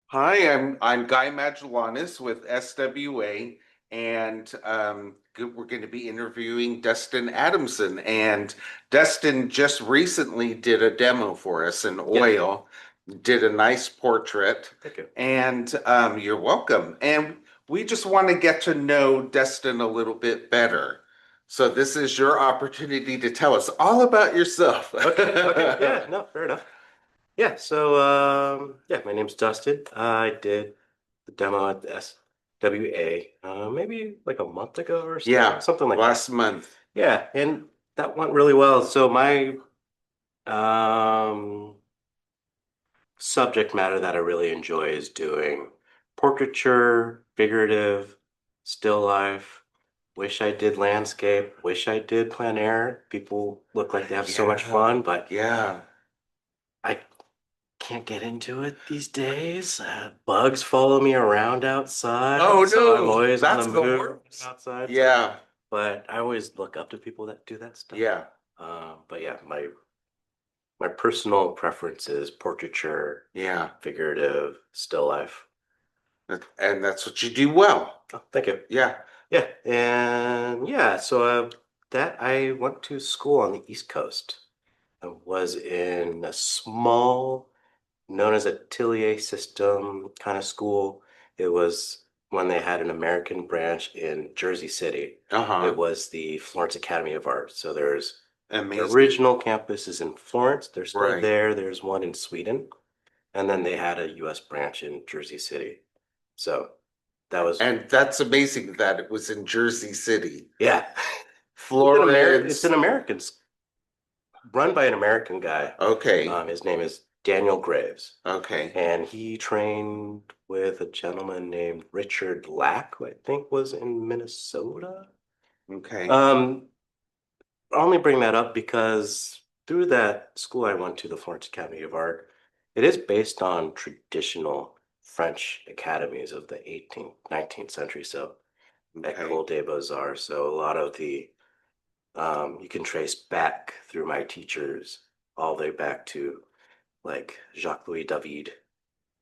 Hi, I'm Guy Magellanis with SWA, and we're going to be interviewing Dustin Adamson. And Dustin just recently did a demo for us in Yeah, oil, did a nice portrait, thank you. and you're welcome. And we just want to get to know Dustin a little bit better. So this is your opportunity to tell us all about yourself. Okay, yeah, no, fair enough. Yeah, my name's Dustin. I did the demo at the SWA maybe like a month ago or so, Yeah, something like that. last month. Yeah, and that went really well. So my um subject matter that I really enjoy is doing portraiture, figurative, still life. Wish I did landscape, wish I did plein air. People look like they have so much Yeah, fun, but yeah. I can't get into it these days. Bugs follow me around Oh outside, so I'm no, always on the that's the move worst. outside. Yeah, But I always look up to people that do that stuff. yeah, But yeah, my personal preference is portraiture, yeah. figurative, still life. And that's what you do well. Oh, thank you. Yeah. Yeah, and yeah, so that I went to school on the East Coast. I was in a small, known as a Tillier system kind of school. It was when they had an American branch in Jersey City. It Uh-huh. was the Florence Academy of Art. So there's the Amazing. original campus is in Florence. They're still Right. there. There's one in Sweden, and then they had a U.S. branch in Jersey City. So that was, And that's amazing that it was in Jersey City. yeah. It's an Florence. American, run by an American guy. Okay. His name is Daniel Graves, Okay. and he trained with a gentleman named Richard Lack, who I think was in Minnesota. Okay. Um, I only bring that up because through that school I went to, the Florence Academy of Art, it is based on traditional French academies of the 18th, 19th century. So Okay. École des Beaux-Arts. So a lot of the you can trace back through my teachers all the way back to like Jacques-Louis David,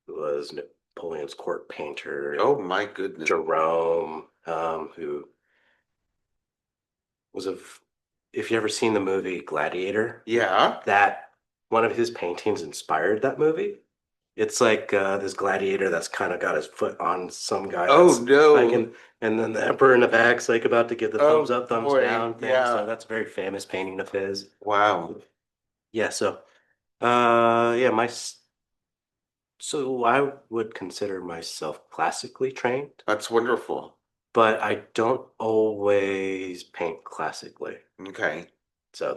who was Napoleon's court painter, and Oh my goodness. Jerome, who was if you ever seen the movie Gladiator, Yeah. that one of his paintings inspired that movie. It's like this gladiator that's kind of got his foot on some guy Oh that's like, no. and then the emperor in the back's like about to give the thumbs Oh up, thumbs boy. down thing. So Yeah. that's a very famous painting of his. Wow. Yeah, so yeah, so I would consider myself classically trained, That's wonderful. but I don't always paint classically. Okay. So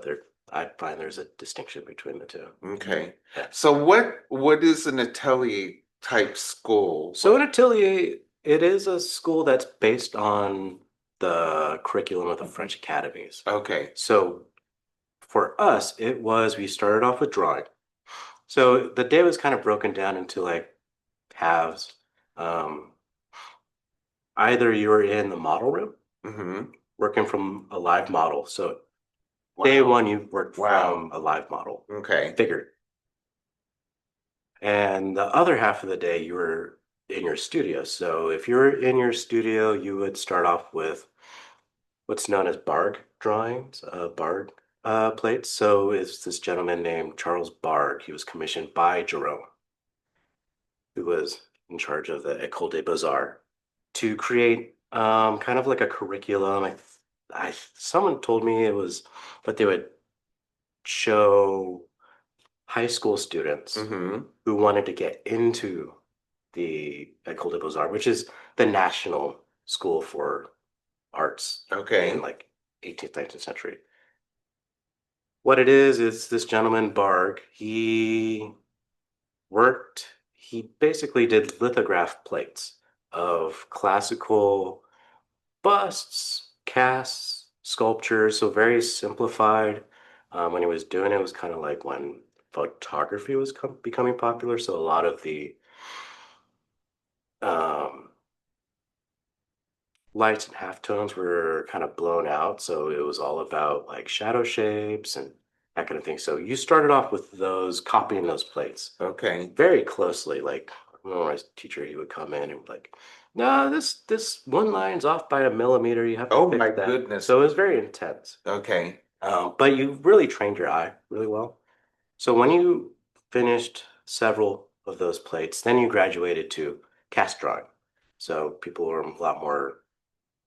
I find there's a distinction between the two. Okay. Yeah. So what is an atelier type school? So in Atelier, it is a school that's based on the curriculum of the French academies. Okay. So for us, we started off with drawing. So the day was kind of broken down into like halves. Um, Either you were in the model room Mm-hmm. working from a live model. So day Wow. one, you worked Wow. from a live model, Okay. figured. And the other half of the day, you were in your studio. So if you're in your studio, you would start off with what's known as Barg drawings, Barg plates. So it's this gentleman named Charles Barg. He was commissioned by Jerome, who was in charge of the École des Beaux-Arts, to create kind of like a curriculum. Someone told me it was what they would show high school students Mm-hmm. who wanted to get into the École des Beaux-Arts, which is the national school for arts in Okay. like 18th, 19th century. What it is this gentleman, Barg, he basically did lithograph plates of classical busts, casts, sculptures, so very simplified. When he was doing it, it was kind of like when photography was becoming popular. So a lot of the um, lights and halftones were kind of blown out. So it was all about like shadow shapes and that kind of thing. So you started off with those, copying those plates Okay. very closely, like my teacher, he would come in and be like, no, this one line's off by a millimeter. You have to Oh fix my that. goodness. So it was very intense. Okay. But you really trained your eye really well. So when you finished several of those plates, then you graduated to cast drawing. So people are a lot more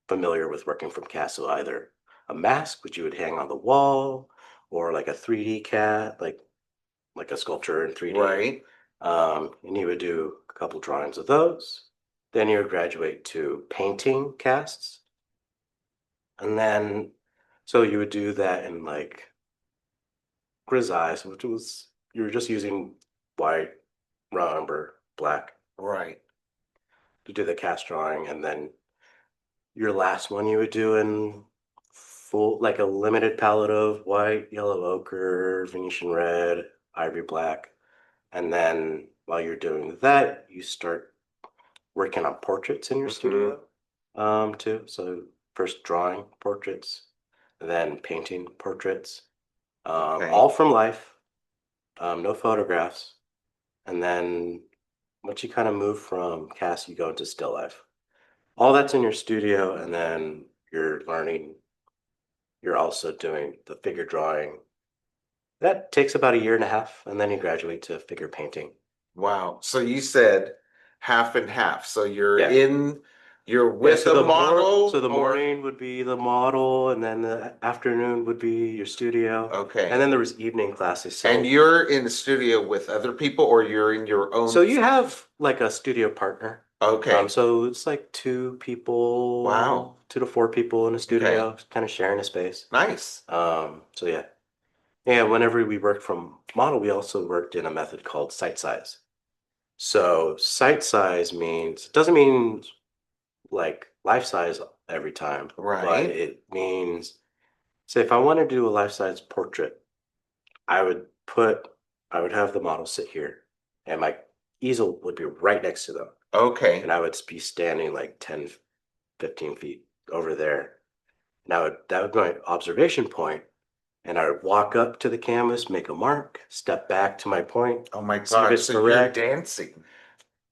familiar with working from cast. So either a mask, which you would hang on the wall, or like a 3D cat, like a sculpture in 3D. Right. And you would do a couple drawings of those. Then you would graduate to painting casts. And then, so you would do that in like grisaille, which was, you were just using white, raw umber, black Right. to do the cast drawing. And then your last one you would do in full, like a limited palette of white, yellow ochre, Venetian red, ivory black. And then while you're doing that, you start working on portraits in your Hmm. studio, too. So first drawing portraits, then painting portraits, Okay. all from life, no photographs. And then once you kind of move from cast, you go into still life. All that's in your studio, and then you're learning, you're also doing the figure drawing. That takes about a year and a half, and then you graduate to figure painting. Wow. So you said half and half. So Yeah. you're Yeah, with a so model the or morning would be the model, and then the afternoon would be your studio, and okay. then there was evening classes. And you're in the studio with other people or you're in your So own you have like a studio partner. okay. So it's like two Wow. people, 2 to 4 people in a Okay. studio, kind of sharing a space. Nice. So yeah. Yeah, whenever we worked from model, we also worked in a method called site size. So site size means, it doesn't mean like life size every time, but Right. it means, say if I want to do a life size portrait, I would put, I would have the model sit here and my easel would be right next to them. And Okay. I would be standing like 10, 15 feet over there. And that would be my observation point. And I would walk up to the canvas, make a mark, step back to my point, Oh my see if God. it's So you're correct. dancing.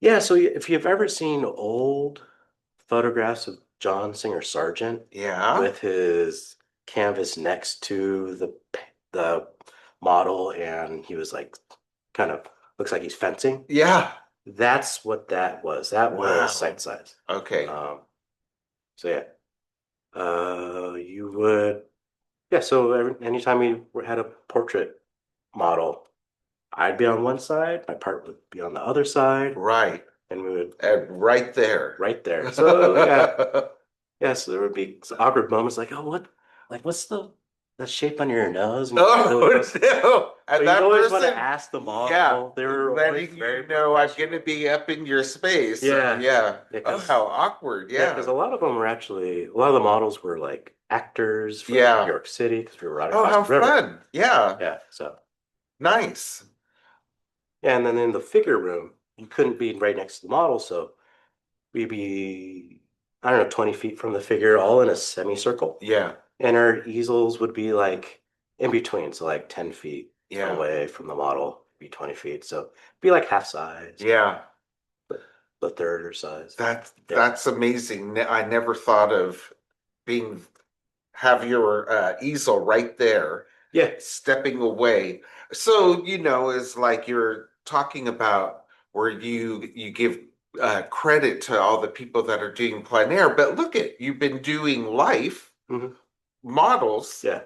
Yeah, so if you've ever seen old photographs of John Singer Sargent Yeah. with his canvas next to the model, and he was like kind of looks like he's fencing. Yeah. That's what that was. That was Wow. site size. Okay. Um, so yeah, you would yeah. So anytime we had a portrait model, I'd be on one side, my part would be on the other side, Right. and we would And right there. right there. So yeah, yeah. So there would be some awkward moments like, oh, what's the shape on your nose? And Oh no. but And you'd that always want to person, ask the yeah, model. They were always letting very you know I'm gonna professional. be up in your space. So Yeah, yeah. yeah, Oh, how because awkward. yeah, because Yeah. a lot of them were actually a lot of the models were like actors from New Yeah. York City because we were right Oh, across how the river. fun. Yeah. Yeah, so Nice. yeah, and then in the figure room, you couldn't be right next to the model, so we'd be I don't know 20 feet from the figure, all in a semicircle, Yeah. and our easels would be like in between, so like 10 feet Yeah. away from the model, be 20 feet, so be like half size, Yeah. but the third or size. Yeah. That's amazing. I never thought of being have your easel right there, Yeah. stepping away. So, it's like you're talking about where you give credit to all the people that are doing plein air, but look at you've been doing life Hmm. models, Yeah.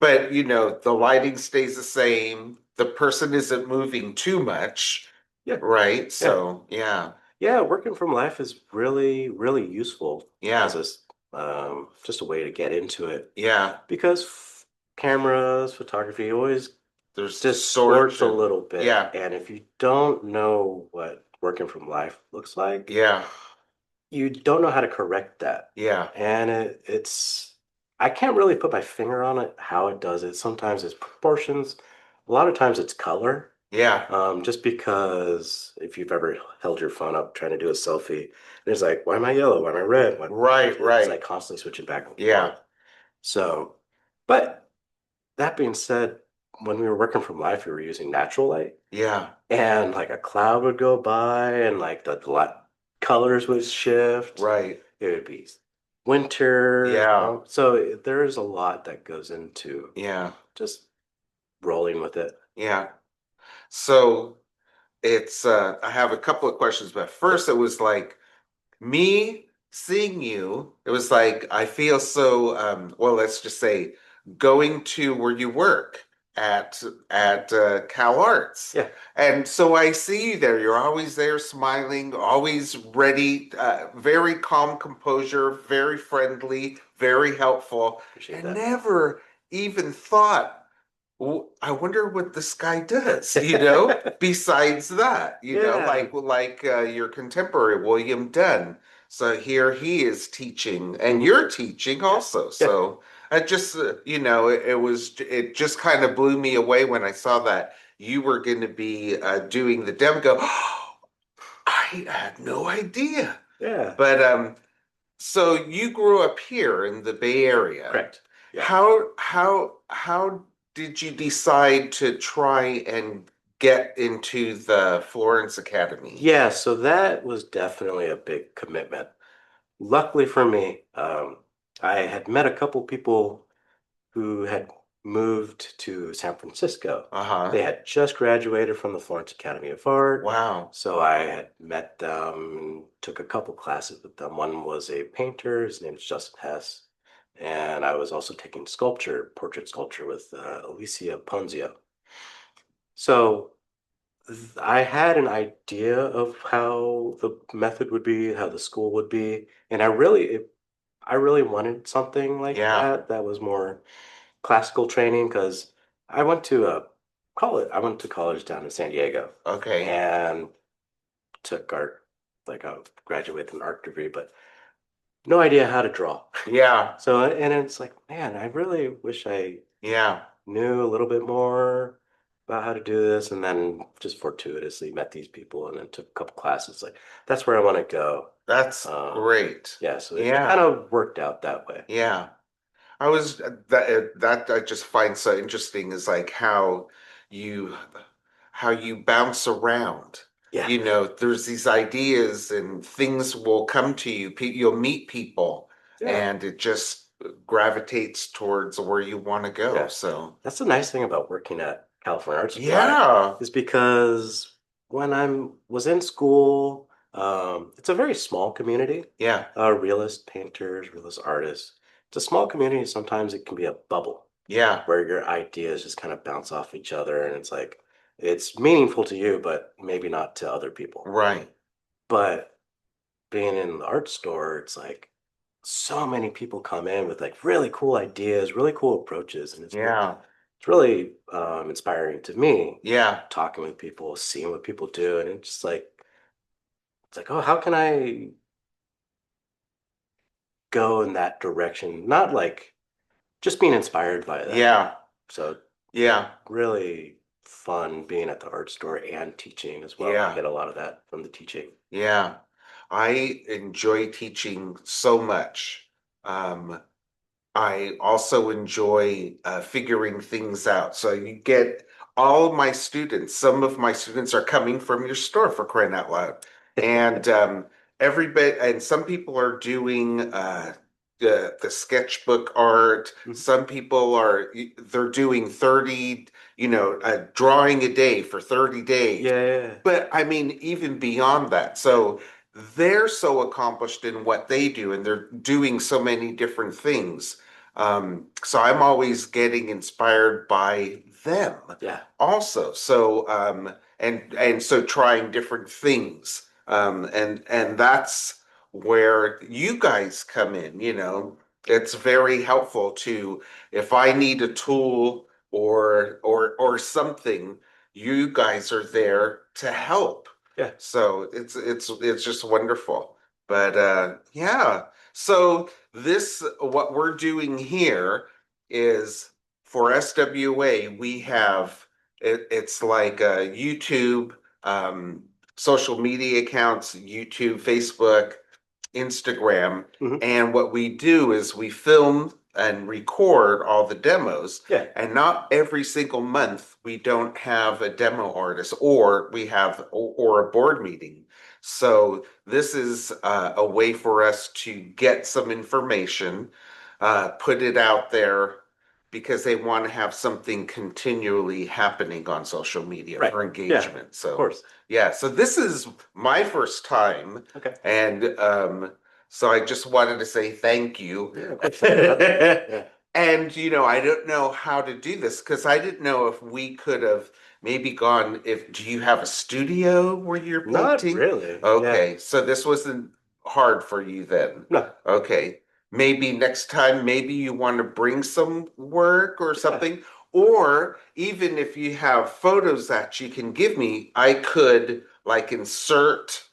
but the lighting stays the same. The person isn't moving too much, Yeah. right? Yeah. So, yeah, Yeah. Working from life is really, really useful as yeah, just a way to get into it yeah. because cameras, photography always There's distorts a distortion. little bit. Yeah, And if you don't know what working from life looks like, yeah, you don't know how to correct that. yeah, And I can't really put my finger on it, how it does it. Sometimes it's proportions, a lot of times it's color. yeah. Just because if you've ever held your phone up trying to do a selfie, and it's like, why am I yellow? Why am I red? Right, It's right. like constantly switching back and forth. Yeah. So, but that being said, when we were working from life, we were using natural light, Yeah, and like a cloud would go by, and like the light colors would shift. right. It would be winter. Yeah, So there's a lot that goes into yeah, just rolling with it. yeah. So it's I have a couple of questions, but first it was like me seeing you, it was like I feel so well, let's just say going to where you work at Cal Arts. Yeah, And so I see you there. You're always there smiling, always ready, very calm composure, very friendly, very helpful, appreciate and that. never even thought, well, I wonder what this guy does, besides that, Yeah. your contemporary William Dunn. So here he is teaching, and Mhm. you're teaching also. Yeah. So I just, it just kind of blew me away when I saw that you were going to be doing the demo. Go, oh, I had no idea. Yeah. But so you grew up here in the Bay Area. Correct. Yeah. How did you decide to try and get into the Florence Academy? Yeah, so that was definitely a big commitment. Luckily for me, I had met a couple people who had moved to San Francisco. Uh-huh. They had just graduated from the Florence Academy of Art. Wow. So I had met them, took a couple classes with them. One was a painter, his name is Justin Hess. And I was also taking sculpture, portrait sculpture with Alicia Ponzio. So I had an idea of how the method would be, how the school would be, and I really wanted something like Yeah. that that was more classical training because I went to a college. I went to college down in San Diego Okay. and took art, like I graduated with an art degree, but no idea how to draw. Yeah. So, and it's like, man, I really wish I Yeah. knew a little bit more about how to do this, and then just fortuitously met these people and then took a couple classes. Like that's where I want to go. That's Um, great. yeah, so it kind Yeah. of worked out that way. Yeah. I was that I just find so interesting is like you how you bounce around. Yeah, There's these ideas and things will come to you. You'll meet people yeah, and it just gravitates towards where you want to go. yeah. So, That's the nice thing about working at California Art Supply yeah. is because when was in school, it's a very small community. Yeah. Realist painters, realist artists. It's a small community. Sometimes it can be a bubble Yeah. where your ideas just kind of bounce off each other, and it's like it's meaningful to you, but maybe not to other people. Right. But being in the art store, it's like so many people come in with like really cool ideas, really cool approaches, and Yeah. it's really inspiring to me Yeah. talking with people, seeing what people do, and it's like, oh, how can I go in that direction? Not like just being inspired by that. Yeah. So Yeah. really fun being at the art store and teaching as well. I Yeah. get a lot of that from the teaching. Yeah. I enjoy teaching so much. Um, I also enjoy figuring things out. So you get all of my students, some of my students are coming from your store for crying out loud. And everybody, and some people are doing the sketchbook art. Mhm. Some people they're doing 30, drawing a day for 30 days. Yeah, But I mean, even beyond that. So they're so accomplished in what they do, and they're doing so many different things. So I'm always getting inspired by them yeah, also. So and so trying different things. And that's where you guys come in. It's very helpful to if I need a tool or something, you guys are there to help. yeah. So it's just wonderful. But yeah. So this what we're doing here is for SWA, we have it's like YouTube, social media accounts, YouTube, Facebook, Instagram. Hmm. And what we do is we film and record all the demos. Yeah. And not every single month we don't have a demo artist, or we have or a board meeting. So this is a way for us to get some information, put it out there because they want to have something continually happening on social media Right. for Yeah. engagement. Of So course. yeah, so this is my first time, Okay. and so I just wanted to say thank you. Yeah, of course. Yeah. And I don't know how to do this because I didn't know if we could have maybe gone. If do you have a studio where you're Not painting? really. Yeah. Okay, so this wasn't hard for you then. No. Okay, maybe next time, maybe you want to bring some work or Yeah. something, or even if you have photos that you can give me, I could like insert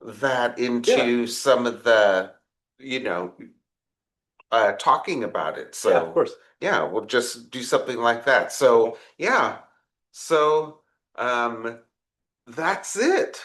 that Yeah. into some of the, you know, talking about it. Yeah, of So course. yeah, we'll just do something like that. Okay. So yeah, so um, that's it.